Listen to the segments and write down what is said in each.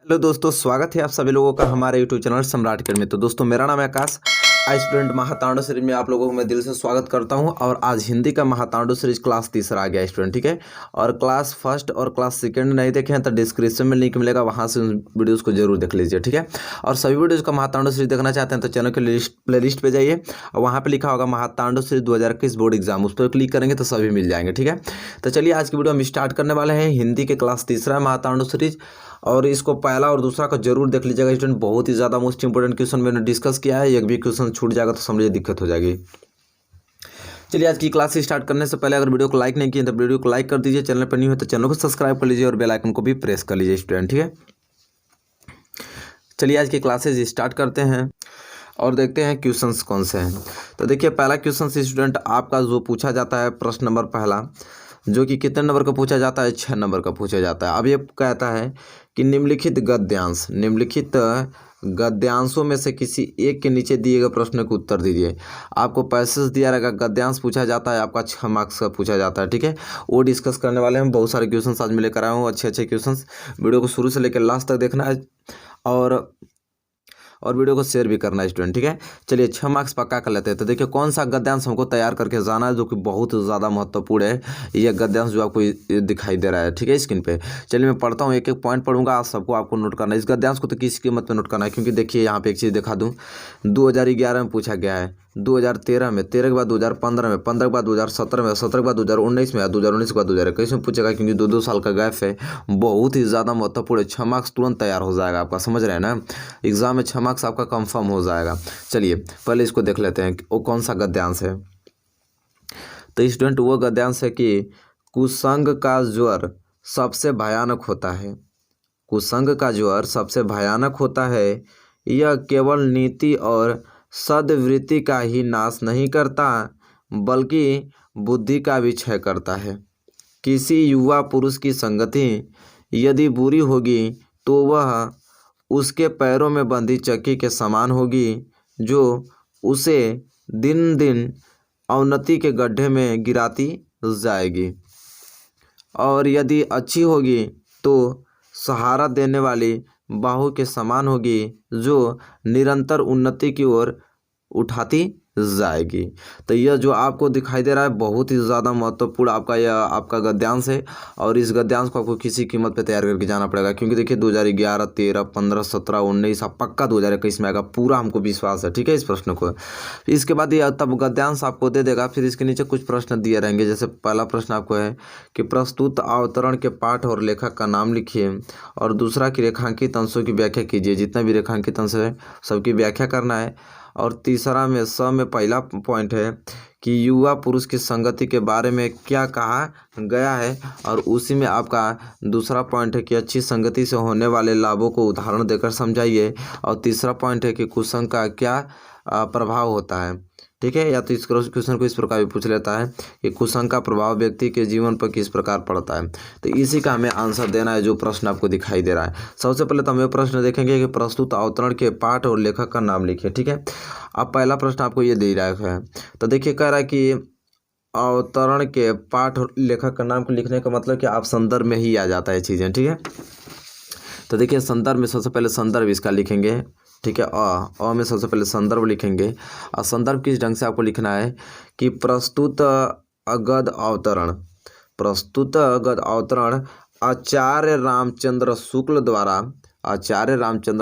Hello दोस्तों, स्वागत है आप सभी लोगों का हमारे यूट्यूब चैनल सम्राट अकेडमी में। तो दोस्तों, मेरा नाम है आकाश। आज स्टूडेंट महातांडव सीरीज में आप लोगों को मैं दिल से स्वागत करता हूं। और आज हिंदी का महातांडव सीरीज क्लास तीसरा आ गया स्टूडेंट, ठीक है। और क्लास फर्स्ट और क्लास सेकंड नहीं देखे हैं तो डिस्क्रिप्शन में लिंक मिलेगा, वहां से उन वीडियोज़ को जरूर देख लीजिए, ठीक है। और सभी वीडियोज़ का महातांडव सीरीज देखना चाहते हैं तो चैनल के प्ले लिस्ट पे जाइए और वहाँ पर लिखा होगा महातांडव सीरीज 2021 बोर्ड एग्जाम, उस पर क्लिक करेंगे तो सभी मिल जाएंगे, ठीक है। तो चलिए आज की वीडियो हम स्टार्ट करने वाले हैं। हिंदी के क्लास तीसरा महातांडव सीरीज, और इसको पहला और दूसरा को जरूर देख लीजिएगा स्टूडेंट। बहुत ही ज़्यादा मोस्ट इंपोर्टेंट क्वेश्चन मैंने डिस्कस किया है। एक भी क्वेश्चन छूट जाएगा तो समझिए दिक्कत हो जाएगी। चलिए आज की क्लास स्टार्ट करने से पहले अगर वीडियो को लाइक नहीं किए तो वीडियो को लाइक कर दीजिए। चैनल पर नहीं हो तो चैनल को सब्सक्राइब कर लीजिए और बेल आइकन को भी प्रेस कर लीजिए स्टूडेंट, ठीक है। चलिए आज की क्लासेज स्टार्ट करते हैं और देखते हैं क्वेश्चंस कौन से हैं। तो देखिए पहला क्वेश्चन स्टूडेंट आपका जो पूछा जाता है, प्रश्न नंबर पहला, जो कि कितने नंबर का पूछा जाता है, 6 नंबर का पूछा जाता है। अब ये कहता है कि निम्नलिखित गद्यांशों में से किसी एक के नीचे दिए गए प्रश्न को उत्तर दीजिए। आपको पैसेज दिया रहेगा, गद्यांश पूछा जाता है, आपका 6 मार्क्स का पूछा जाता है, ठीक है। वो डिस्कस करने वाले हैं। बहुत सारे क्वेश्चंस आज मैं लेकर आया हूँ, अच्छे अच्छे क्वेश्चंस। वीडियो को शुरू से लेकर लास्ट तक देखना है और वीडियो को शेयर भी करना है स्टूडेंट, ठीक है। चलिए 6 मार्क्स पक्का कर लेते हैं। तो देखिए कौन सा गद्यांश हमको तैयार करके जाना है, जो कि बहुत ज़्यादा महत्वपूर्ण है। यह गद्यांश जो आपको दिखाई दे रहा है, ठीक है, स्क्रीन पे। चलिए मैं पढ़ता हूँ, एक एक पॉइंट पढ़ूंगा, आप सबको आपको नोट करना है। इस गद्यांश को तो किस कीमत में नोट करना है, क्योंकि देखिए यहाँ पे एक चीज़ दिखा दूँ, 2011 में पूछा गया है, 2013 में, 13 के बाद 2015 में, 15 के बाद 2017 में, 17 के बाद 2019 में, 2019 के बाद 2021 में पूछेगा, क्योंकि 2-2 साल का गैप है। बहुत ही ज़्यादा महत्वपूर्ण है। 6 मार्क्स तुरंत तैयार हो जाएगा आपका, समझ रहे हैं ना। एग्जाम में 6 मार्क्स आपका कंफर्म हो जाएगा। चलिए पहले इसको देख लेते हैं वो कौन सा गद्यांश है। तो स्टूडेंट वो गद्यांश है कि कुसंग का ज्वर सबसे भयानक होता है। कुसंग का ज्वर सबसे भयानक होता है। यह केवल नीति और सद्वृत्ति का ही नाश नहीं करता, बल्कि बुद्धि का भी क्षय करता है। किसी युवा पुरुष की संगति यदि बुरी होगी तो वह उसके पैरों में बंधी चक्की के समान होगी, जो उसे दिन दिन अवनति के गड्ढे में गिराती जाएगी। और यदि अच्छी होगी तो सहारा देने वाली बाहु के समान होगी, जो निरंतर उन्नति की ओर उठाती जाएगी। तो यह जो आपको दिखाई दे रहा है बहुत ही ज़्यादा महत्वपूर्ण आपका गद्यांश है। और इस गद्यांश को आपको किसी कीमत पे तैयार करके जाना पड़ेगा, क्योंकि देखिए 2011, 13, 15, 17, 19 अब पक्का 2021 में आएगा, पूरा हमको विश्वास है, ठीक है, इस प्रश्न को। इसके बाद ये तब गद्यांश आपको दे देगा, फिर इसके नीचे कुछ प्रश्न दिए रहेंगे। जैसे पहला प्रश्न आपको है कि प्रस्तुत अवतरण के पाठ और लेखक का नाम लिखिए, और दूसरा कि रेखांकित अंशों की व्याख्या कीजिए। जितना भी रेखांकित अंश है सबकी व्याख्या करना है। और तीसरा में पहला पॉइंट है कि युवा पुरुष की संगति के बारे में क्या कहा गया है, और उसी में आपका दूसरा पॉइंट है कि अच्छी संगति से होने वाले लाभों को उदाहरण देकर समझाइए। और तीसरा पॉइंट है कि कुसंग का क्या प्रभाव होता है, ठीक है। या तो इस क्वेश्चन को इस प्रकार भी पूछ लेता है कि कुसंग का प्रभाव व्यक्ति के जीवन पर किस प्रकार पड़ता है। तो इसी का हमें आंसर देना है, जो प्रश्न आपको दिखाई दे रहा है। सबसे पहले तो हम ये प्रश्न देखेंगे कि प्रस्तुत अवतरण के पाठ और लेखक का नाम लिखिए, ठीक है। अब पहला प्रश्न आपको ये दे रहा है, तो देखिए कह रहा है कि अवतरण के पाठ और लेखक का नाम को लिखने का मतलब कि आप संदर्भ में ही आ जाता है चीज़ें, ठीक है। तो देखिए संदर्भ में सबसे पहले संदर्भ इसका लिखेंगे, ठीक है। में सबसे पहले संदर्भ लिखेंगे। और संदर्भ किस ढंग से आपको लिखना है कि प्रस्तुत गद्य अवतरण आचार्य रामचंद्र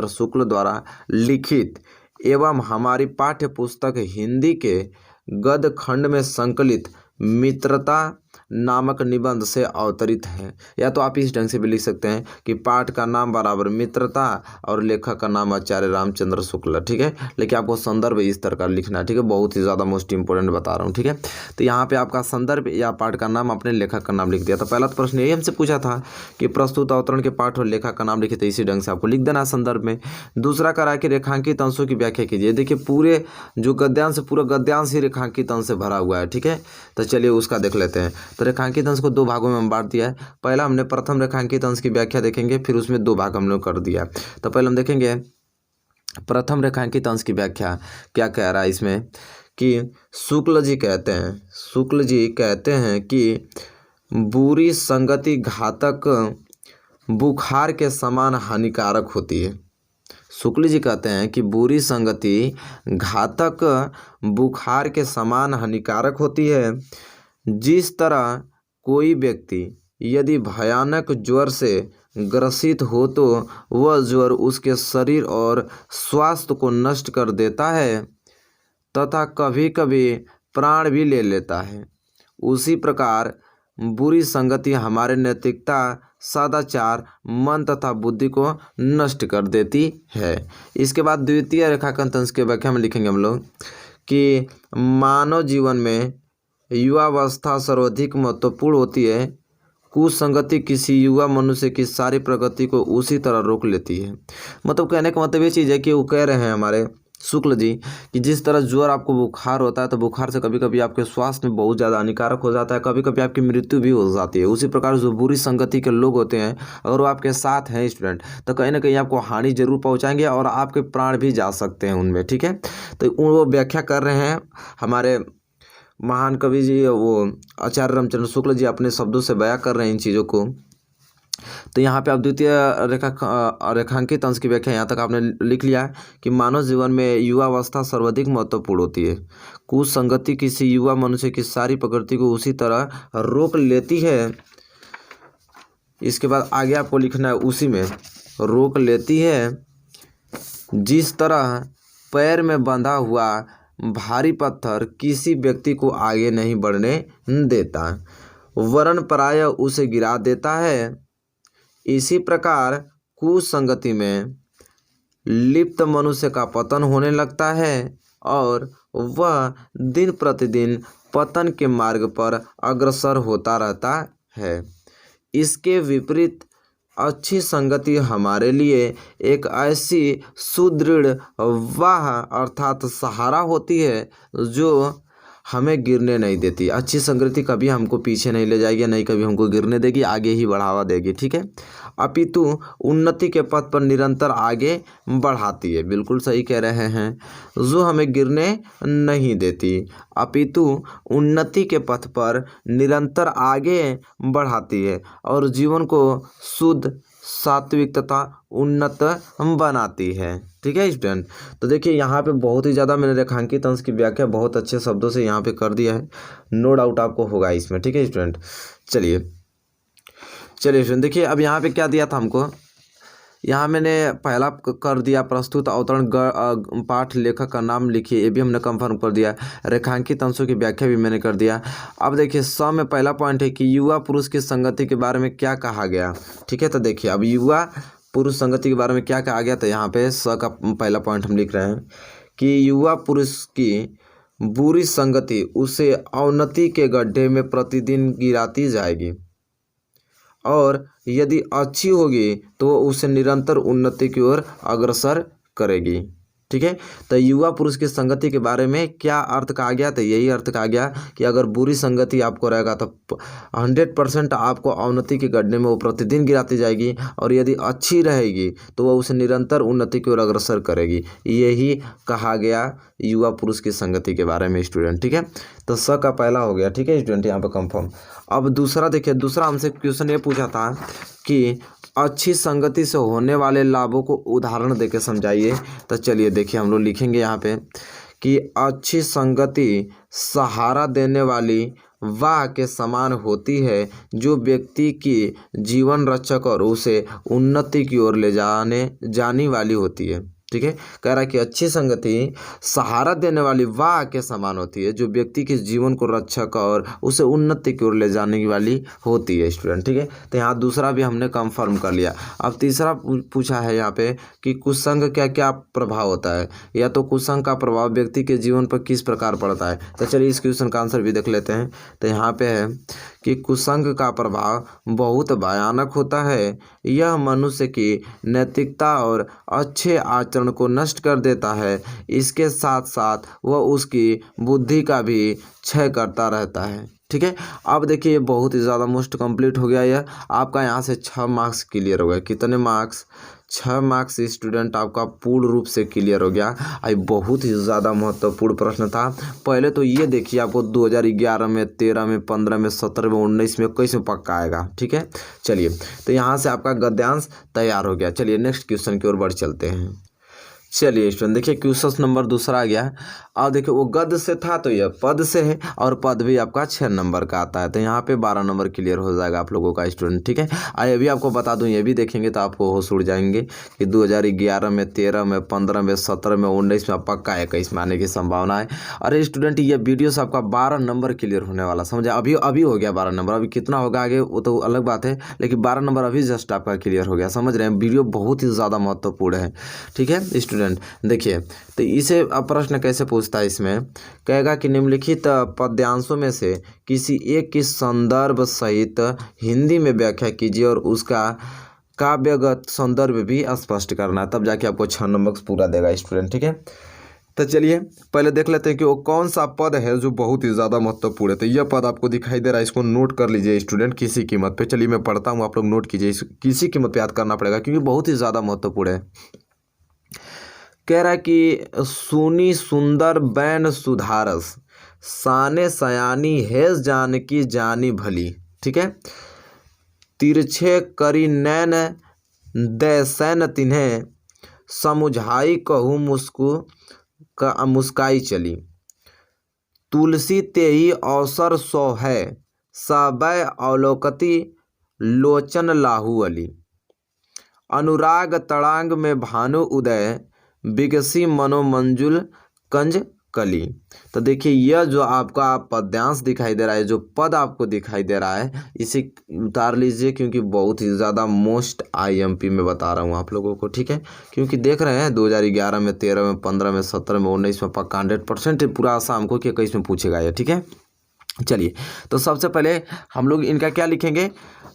शुक्ल द्वारा लिखित एवं हमारी पाठ्य पुस्तक हिंदी के गद्य खंड में संकलित मित्रता नामक निबंध से अवतरित है। या तो आप इस ढंग से भी लिख सकते हैं कि पाठ का नाम बराबर मित्रता और लेखक का नाम आचार्य रामचंद्र शुक्ल, ठीक है। लेकिन आपको संदर्भ इस तरह का लिखना है, ठीक है। बहुत ही ज़्यादा मोस्ट इंपोर्टेंट बता रहा हूँ, ठीक है। तो यहाँ पे आपका संदर्भ या पाठ का नाम अपने लेखक का नाम लिख दिया। तो पहला तो प्रश्न यही हमसे पूछा था कि प्रस्तुत अवतरण के पाठ और लेखक का नाम लिखे, तो इसी ढंग से आपको लिख देना संदर्भ में। दूसरा करा कि रेखांकित अंशों की व्याख्या कीजिए। देखिए पूरे जो गद्यांश पूरा गद्यांश ही रेखांकित अंश से भरा हुआ है, ठीक है। तो चलिए उसका देख लेते हैं। तो रेखांकित अंश को 2 भागों में बांट दिया है। पहला हमने प्रथम रेखांकित अंश की व्याख्या देखेंगे, फिर उसमें 2 भाग हम लोग कर दिया। तो पहले हम देखेंगे प्रथम रेखांकित अंश की व्याख्या क्या कह रहा है इसमें कि शुक्ल जी कहते हैं कि बुरी संगति घातक बुखार के समान हानिकारक होती है। शुक्ल जी कहते हैं कि बुरी संगति घातक बुखार के समान हानिकारक होती है। जिस तरह कोई व्यक्ति यदि भयानक ज्वर से ग्रसित हो तो वह ज्वर उसके शरीर और स्वास्थ्य को नष्ट कर देता है तथा कभी कभी प्राण भी ले लेता है, उसी प्रकार बुरी संगति हमारे नैतिकता, सदाचार, मन तथा बुद्धि को नष्ट कर देती है। इसके बाद द्वितीय रेखांकन तंत्र के व्याख्या में लिखेंगे हम लोग कि मानव जीवन में युवावस्था सर्वाधिक महत्वपूर्ण होती है। कुसंगति किसी युवा मनुष्य की सारी प्रगति को उसी तरह रोक लेती है। मतलब कहने का मतलब ये चीज़ है कि वो कह रहे हैं हमारे शुक्ल जी कि जिस तरह ज्वर आपको बुखार होता है तो बुखार से कभी कभी आपके स्वास्थ्य में बहुत ज़्यादा हानिकारक हो जाता है, कभी कभी आपकी मृत्यु भी हो जाती है। उसी प्रकार जो बुरी संगति के लोग होते हैं अगर वो आपके साथ हैं स्टूडेंट तो कहीं ना कहीं आपको हानि जरूर पहुंचाएंगे और आपके प्राण भी जा सकते हैं उनमें। ठीक है, तो वो व्याख्या कर रहे हैं हमारे महान कवि जी, वो आचार्य रामचंद्र शुक्ल जी अपने शब्दों से बयां कर रहे हैं इन चीज़ों को। तो यहाँ पे आप द्वितीय रेखांकित अंश की व्याख्या यहाँ तक आपने लिख लिया है कि मानव जीवन में युवावस्था सर्वाधिक महत्वपूर्ण होती है। कुसंगति किसी युवा मनुष्य की सारी प्रकृति को उसी तरह रोक लेती है। इसके बाद आगे आपको लिखना है उसी में रोक लेती है। जिस तरह पैर में बंधा हुआ भारी पत्थर किसी व्यक्ति को आगे नहीं बढ़ने देता वरन प्रायः उसे गिरा देता है, इसी प्रकार कुसंगति में लिप्त मनुष्य का पतन होने लगता है और वह दिन प्रतिदिन पतन के मार्ग पर अग्रसर होता रहता है। इसके विपरीत अच्छी संगति हमारे लिए एक ऐसी सुदृढ़ वाह अर्थात सहारा होती है जो हमें गिरने नहीं देती। अच्छी संगति कभी हमको पीछे नहीं ले जाएगी, नहीं कभी हमको गिरने देगी, आगे ही बढ़ावा देगी। ठीक है, अपितु उन्नति के पथ पर निरंतर आगे बढ़ाती है। बिल्कुल सही कह रहे हैं, जो हमें गिरने नहीं देती, अपितु उन्नति के पथ पर निरंतर आगे बढ़ाती है और जीवन को शुद्ध, सात्विक तथा उन्नत बनाती है। ठीक है स्टूडेंट, तो देखिए यहाँ पे बहुत ही ज़्यादा मैंने रेखांकित अंश की व्याख्या बहुत अच्छे शब्दों से यहाँ पे कर दिया है, नो डाउट आपको होगा इसमें। ठीक है स्टूडेंट, चलिए स्टूडेंट देखिए अब यहाँ पे क्या दिया था हमको, यहाँ मैंने पहला कर दिया प्रस्तुत अवतरण पाठ लेखक का नाम लिखिए, ये भी हमने कंफर्म कर दिया। रेखांकित अंशों की व्याख्या भी मैंने कर दिया। अब देखिए स में पहला पॉइंट है कि युवा पुरुष की संगति के बारे में क्या कहा गया। ठीक है, तो देखिए अब युवा पुरुष संगति के बारे में क्या कहा गया, तो यहाँ पे स का पहला पॉइंट हम लिख रहे हैं कि युवा पुरुष की बुरी संगति उसे अवनति के गड्ढे में प्रतिदिन गिराती जाएगी और यदि अच्छी होगी तो वो उसे निरंतर उन्नति की ओर अग्रसर करेगी। ठीक है, तो युवा पुरुष की संगति के बारे में क्या अर्थ कहा गया, तो यही अर्थ कहा गया कि अगर बुरी संगति आपको रहेगा तो 100% आपको अवनति के गड्ढे में वो प्रतिदिन गिराती जाएगी और यदि अच्छी रहेगी तो वह उसे निरंतर उन्नति की ओर अग्रसर करेगी। यही कहा गया युवा पुरुष की संगति के बारे में स्टूडेंट। ठीक है, तो स का पहला हो गया। ठीक है स्टूडेंट, यहाँ पर कंफर्म। अब दूसरा देखिए, दूसरा हमसे क्वेश्चन ये पूछा था कि अच्छी संगति से होने वाले लाभों को उदाहरण देके समझाइए। तो चलिए देखिए हम लोग लिखेंगे यहाँ पे कि अच्छी संगति सहारा देने वाली वाह के समान होती है जो व्यक्ति की जीवन रक्षक और उसे उन्नति की ओर ले जाने वाली होती है। ठीक है, कह रहा है कि अच्छी संगति सहारा देने वाली वाह के समान होती है जो व्यक्ति के जीवन को रक्षक और उसे उन्नति की ओर ले जाने वाली होती है स्टूडेंट। ठीक है, तो यहाँ दूसरा भी हमने कंफर्म कर लिया। अब तीसरा पूछा है यहाँ पे कि कुसंग क्या क्या प्रभाव होता है, या तो कुसंग का प्रभाव व्यक्ति के जीवन पर किस प्रकार पड़ता है। तो चलिए इस क्वेश्चन का आंसर भी देख लेते हैं। तो यहाँ पे है कि कुसंग का प्रभाव बहुत भयानक होता है। यह मनुष्य की नैतिकता और अच्छे आचरण को नष्ट कर देता है। इसके साथ साथ वह उसकी बुद्धि का भी क्षय करता रहता है। ठीक है, अब देखिए बहुत ही ज़्यादा मोस्ट कंप्लीट हो गया। यह आपका यहाँ से 6 मार्क्स क्लियर हो गए। कितने मार्क्स? 6 मार्क्स स्टूडेंट आपका पूर्ण रूप से क्लियर हो गया। आई बहुत ही ज़्यादा महत्वपूर्ण प्रश्न था। पहले तो ये देखिए आपको 2011 में, 13 में, 15 में, 17 में, 19 में, 21 में पक्का आएगा। ठीक है, चलिए तो यहाँ से आपका गद्यांश तैयार हो गया। चलिए नेक्स्ट क्वेश्चन की ओर बढ़ चलते हैं। चलिए स्टूडेंट देखिए क्वेश्चन नंबर दूसरा आ गया। अब देखिए वो गद्य से था तो यह पद से है, और पद भी आपका 6 नंबर का आता है, तो यहाँ पे 12 नंबर क्लियर हो जाएगा आप लोगों का स्टूडेंट। ठीक है, आइए अभी आपको बता दूं, ये भी देखेंगे तो आपको होश उड़ जाएंगे कि 2011 में, 13 में, 15 में, 17 में, 19 में पक्का 21 में आने की संभावना है। अरे स्टूडेंट ये वीडियो से आपका 12 नंबर क्लियर होने वाला, समझे। अभी अभी हो गया 12 नंबर, अभी कितना होगा आगे वो तो अलग बात है, लेकिन 12 नंबर अभी जस्ट आपका क्लियर हो गया, समझ रहे हैं। वीडियो बहुत ही ज़्यादा महत्वपूर्ण है। ठीक है स्टूडेंट, देखिए तो इसे अब प्रश्न कैसे पूछता है, इसमें कहेगा कि निम्नलिखित पद्यांशों में से किसी एक की संदर्भ सहित हिंदी में व्याख्या कीजिए और उसका काव्यगत संदर्भ भी स्पष्ट करना है, तब जाके आपको 6 नंबर पूरा देगा स्टूडेंट। ठीक है, तो चलिए पहले देख लेते हैं कि वो कौन सा पद है जो बहुत ही ज़्यादा महत्वपूर्ण है। तो यह पद आपको दिखाई दे रहा है, इसको नोट कर लीजिए स्टूडेंट किसी कीमत पे। चलिए मैं पढ़ता हूँ, आप लोग नोट कीजिए, किसी कीमत पे याद करना पड़ेगा क्योंकि बहुत ही ज़्यादा महत्वपूर्ण है। कह रहा है कि सुनी सुंदर बैन सुधारस, साने सयानी है जानकी जानी भली। ठीक है, तिरछे करी नैन दैसैन तिन्हें, समुझाई कहूँ मुस्काई चली। तुलसी तेही अवसर सो है, सबय अवलोकती लोचन लाहू अली। अनुराग तड़ांग में भानु उदय, बिगसी मनोमंजुल कंज कली। तो देखिए यह जो आपका पद्यांश दिखाई दे रहा है, जो पद आपको दिखाई दे रहा है, इसे उतार लीजिए क्योंकि बहुत ही ज़्यादा मोस्ट आईएमपी में बता रहा हूँ आप लोगों को। ठीक है, क्योंकि देख रहे हैं 2011 में, 13 में, 15 में, 17 में, 19 में पक्का 100% पूरा शाम को कि 21 में पूछेगा ये। ठीक है, चलिए तो सबसे पहले हम लोग इनका क्या लिखेंगे,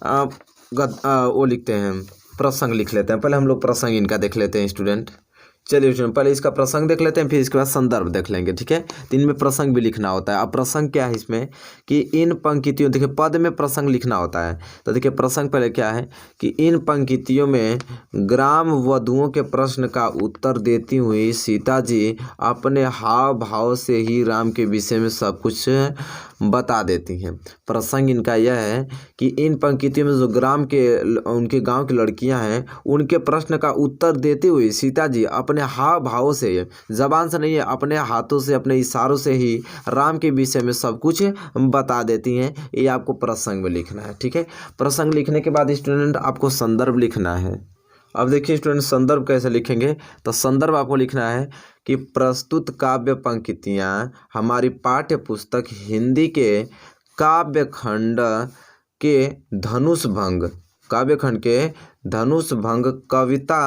वो लिखते हैं, प्रसंग लिख लेते हैं। पहले हम लोग प्रसंग इनका देख लेते हैं स्टूडेंट। चलिए स्टूडेंट पहले इसका प्रसंग देख लेते हैं, फिर इसके बाद संदर्भ देख लेंगे। ठीक है, तो इनमें प्रसंग भी लिखना होता है। अब प्रसंग क्या है इसमें कि इन पंक्तियों, देखिए पद में प्रसंग लिखना होता है, तो देखिए प्रसंग पहले क्या है कि इन पंक्तियों में ग्राम वधुओं के प्रश्न का उत्तर देती हुई सीता जी अपने हाव भाव से ही राम के विषय में सब कुछ बता देती हैं। प्रसंग इनका यह है कि इन पंक्तियों में जो ग्राम के उनके गांव की लड़कियां हैं, उनके प्रश्न का उत्तर देते हुए सीता जी अपने हाव भाव से, जबान से नहीं है, अपने हाथों से, अपने इशारों से ही राम के विषय में सब कुछ बता देती हैं। ये आपको प्रसंग में लिखना है। ठीक है, प्रसंग लिखने के बाद स्टूडेंट आपको संदर्भ लिखना है। अब देखिए स्टूडेंट संदर्भ कैसे लिखेंगे, तो संदर्भ आपको लिखना है कि प्रस्तुत काव्य पंक्तियाँ हमारी पाठ्य पुस्तक हिंदी के काव्यखंड के धनुष भंग, काव्यखंड के धनुष भंग कविता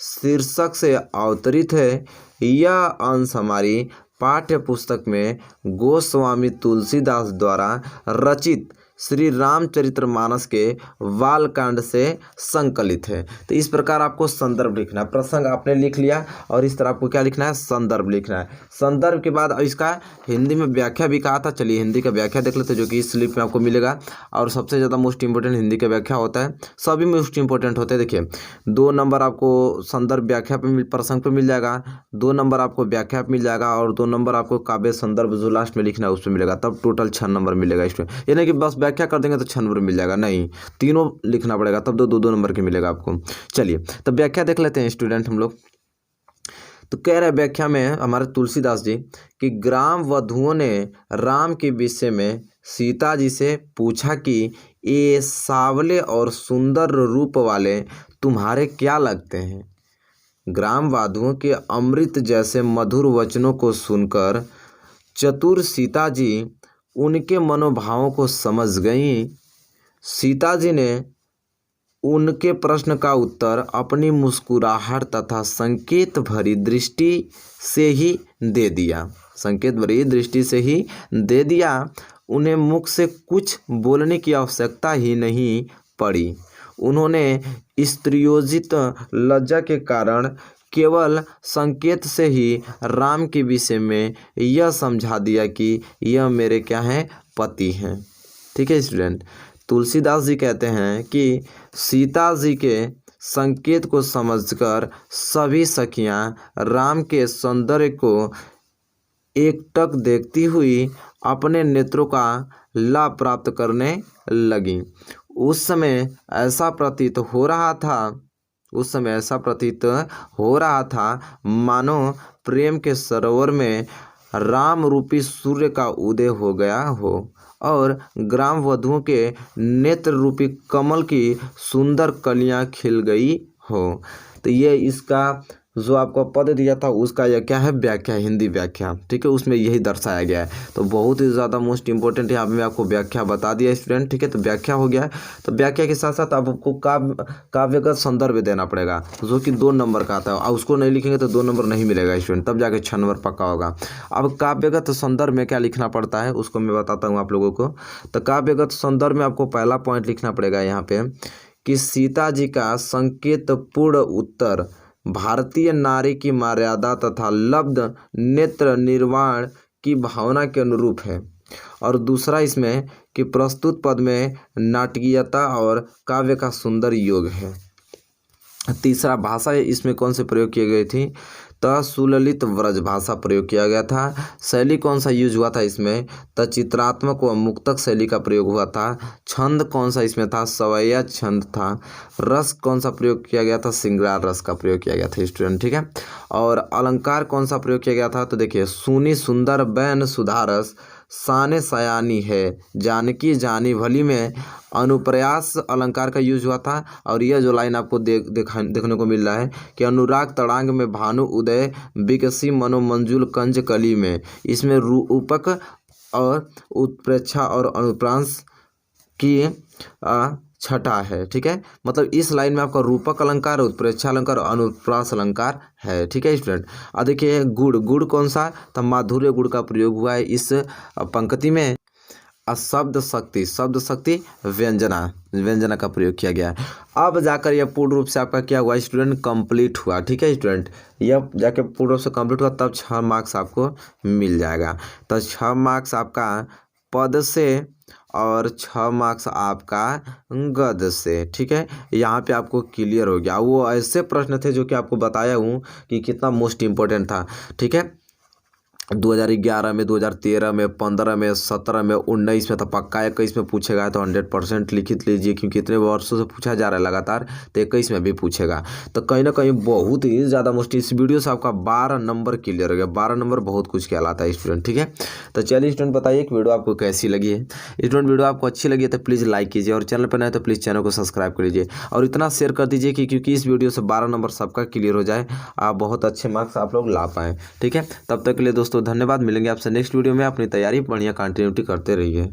शीर्षक से अवतरित है। यह अंश हमारी पाठ्य पुस्तक में गोस्वामी तुलसीदास द्वारा रचित श्री रामचरितमानस के बालकांड से संकलित है। तो इस प्रकार आपको संदर्भ लिखना है। प्रसंग आपने लिख लिया और इस तरह आपको क्या लिखना है, संदर्भ लिखना है। संदर्भ के बाद इसका हिंदी में व्याख्या भी कहा था, चलिए हिंदी का व्याख्या देख लेते हैं, जो कि इस स्लिप में आपको मिलेगा। और सबसे ज़्यादा मोस्ट इंपॉर्टेंट हिंदी का व्याख्या होता है, सभी मोस्ट इंपॉर्टेंट होते हैं। देखिए 2 नंबर आपको संदर्भ व्याख्या पे प्रसंग पे मिल जाएगा, 2 नंबर आपको व्याख्या पे मिल जाएगा, और 2 नंबर आपको काव्य संदर्भ जो लास्ट में लिखना है उस पर मिलेगा। तब टोटल 6 नंबर मिलेगा स्टूडेंट। यानी कि बस व्याख्या कर देंगे तो 6 नंबर मिल जाएगा, नहीं तीनों लिखना पड़ेगा, तब 2-2 नंबर के मिलेगा आपको। चलिए तब व्याख्या देख लेते हैं स्टूडेंट हम लोग। तो कह रहे हैं व्याख्या में हमारे तुलसीदास जी कि ग्राम वधुओं ने राम के विषय में सीता जी से पूछा कि ये सांवले और सुंदर रूप वाले तुम्हारे क्या लगते हैं। ग्राम वधुओं के अमृत जैसे मधुर वचनों को सुनकर चतुर सीता जी उनके मनोभावों को समझ गईं। सीता जी ने उनके प्रश्न का उत्तर अपनी मुस्कुराहट तथा संकेत भरी दृष्टि से ही दे दिया, संकेत भरी दृष्टि से ही दे दिया। उन्हें मुख से कुछ बोलने की आवश्यकता ही नहीं पड़ी। उन्होंने स्त्रियोजित लज्जा के कारण केवल संकेत से ही राम के विषय में यह समझा दिया कि यह मेरे क्या हैं, पति हैं। ठीक है स्टूडेंट, तुलसीदास जी कहते हैं कि सीता जी के संकेत को समझकर सभी सखियां राम के सौंदर्य को एकटक देखती हुई अपने नेत्रों का लाभ प्राप्त करने लगी। उस समय ऐसा प्रतीत हो रहा था मानो प्रेम के सरोवर में राम रूपी सूर्य का उदय हो गया हो और ग्राम वधुओं के नेत्र रूपी कमल की सुंदर कलियां खिल गई हो। तो ये इसका जो आपको पद दिया था उसका यह क्या है, व्याख्या, हिंदी व्याख्या, ठीक है, उसमें यही दर्शाया गया है। तो बहुत ही ज़्यादा मोस्ट इंपॉर्टेंट यहाँ पे मैं आपको व्याख्या बता दिया स्टूडेंट, ठीक है। तो व्याख्या हो गया है। तो व्याख्या के साथ साथ आपको काव्यगत संदर्भ देना पड़ेगा जो कि 2 नंबर का आता है, और उसको नहीं लिखेंगे तो 2 नंबर नहीं मिलेगा स्टूडेंट, तब जाके 6 नंबर पक्का होगा। अब काव्यगत संदर्भ में क्या लिखना पड़ता है उसको मैं बताता हूँ आप लोगों को। तो काव्यगत संदर्भ में आपको पहला पॉइंट लिखना पड़ेगा यहाँ पे कि सीता जी का संकेतपूर्ण उत्तर भारतीय नारी की मर्यादा तथा लब्ध नेत्र निर्वाण की भावना के अनुरूप है। और दूसरा इसमें कि प्रस्तुत पद में नाटकीयता और काव्य का सुंदर योग है। तीसरा भाषा इसमें कौन से प्रयोग किए गए थी, तो सुललित व्रज भाषा प्रयोग किया गया था। शैली कौन सा यूज हुआ था इसमें, तो चित्रात्मक व मुक्तक शैली का प्रयोग हुआ था। छंद कौन सा इसमें था, सवैया छंद था। रस कौन सा प्रयोग किया गया था, श्रृंगार रस का प्रयोग किया गया था स्टूडेंट, ठीक है। और अलंकार कौन सा प्रयोग किया गया था, तो देखिए सुनी सुंदर बैन सुधारस साने सयानी है जानकी जानी भली में अनुप्रयास अलंकार का यूज हुआ था। और यह जो लाइन आपको देखने को मिल रहा है कि अनुराग तड़ांग में भानु उदय विकसी मनोमंजुल कंज कली में, इसमें रूपक और उत्प्रेक्षा और अनुप्रांश की छठा है, ठीक है। मतलब इस लाइन में आपका रूपक अलंकार, उत्प्रेक्षा अलंकार और अनुप्रास अलंकार है, ठीक है स्टूडेंट। अब देखिए गुड़ कौन सा, तो माधुर्य गुड़ का प्रयोग हुआ है इस पंक्ति में। शब्द शक्ति व्यंजना का प्रयोग किया गया है। अब जाकर यह पूर्ण रूप से आपका क्या हुआ स्टूडेंट, कंप्लीट हुआ, ठीक है स्टूडेंट। यह जाकर पूर्ण रूप से कंप्लीट हुआ तब 6 मार्क्स आपको मिल जाएगा। तो 6 मार्क्स आपका पद से और 6 मार्क्स आपका गद्य से, ठीक है। यहाँ पे आपको क्लियर हो गया। वो ऐसे प्रश्न थे जो कि आपको बताया हूँ कि कितना मोस्ट इम्पोर्टेंट था, ठीक है। 2011 में, 2013 में, 15 में, 17 में, 19 में तो पक्का, 21 में पूछेगा तो 100% लिखित लीजिए क्योंकि इतने वर्षों से पूछा जा रहा है लगातार, तो 21 में भी पूछेगा। तो कहीं ना कहीं बहुत ही ज़्यादा मोस्ट, इस वीडियो से आपका 12 नंबर क्लियर हो गया। 12 नंबर बहुत कुछ कहलाता है स्टूडेंट, ठीक है। तो चलिए स्टूडेंट बताइए कि वीडियो आपको कैसी लगी है। स्टूडेंट वीडियो आपको अच्छी लगी है तो प्लीज़ लाइक कीजिए और चैनल पर नए तो प्लीज़ चैनल को सब्सक्राइब कर लीजिए और इतना शेयर कर दीजिए कि क्योंकि इस वीडियो से 12 नंबर सबका क्लियर हो जाए, आप बहुत अच्छे मार्क्स आप लोग ला पाएँ, ठीक है। तब तक के लिए दोस्तों धन्यवाद। मिलेंगे आपसे नेक्स्ट वीडियो में। अपनी तैयारी बढ़िया कंटिन्यूटी करते रहिए।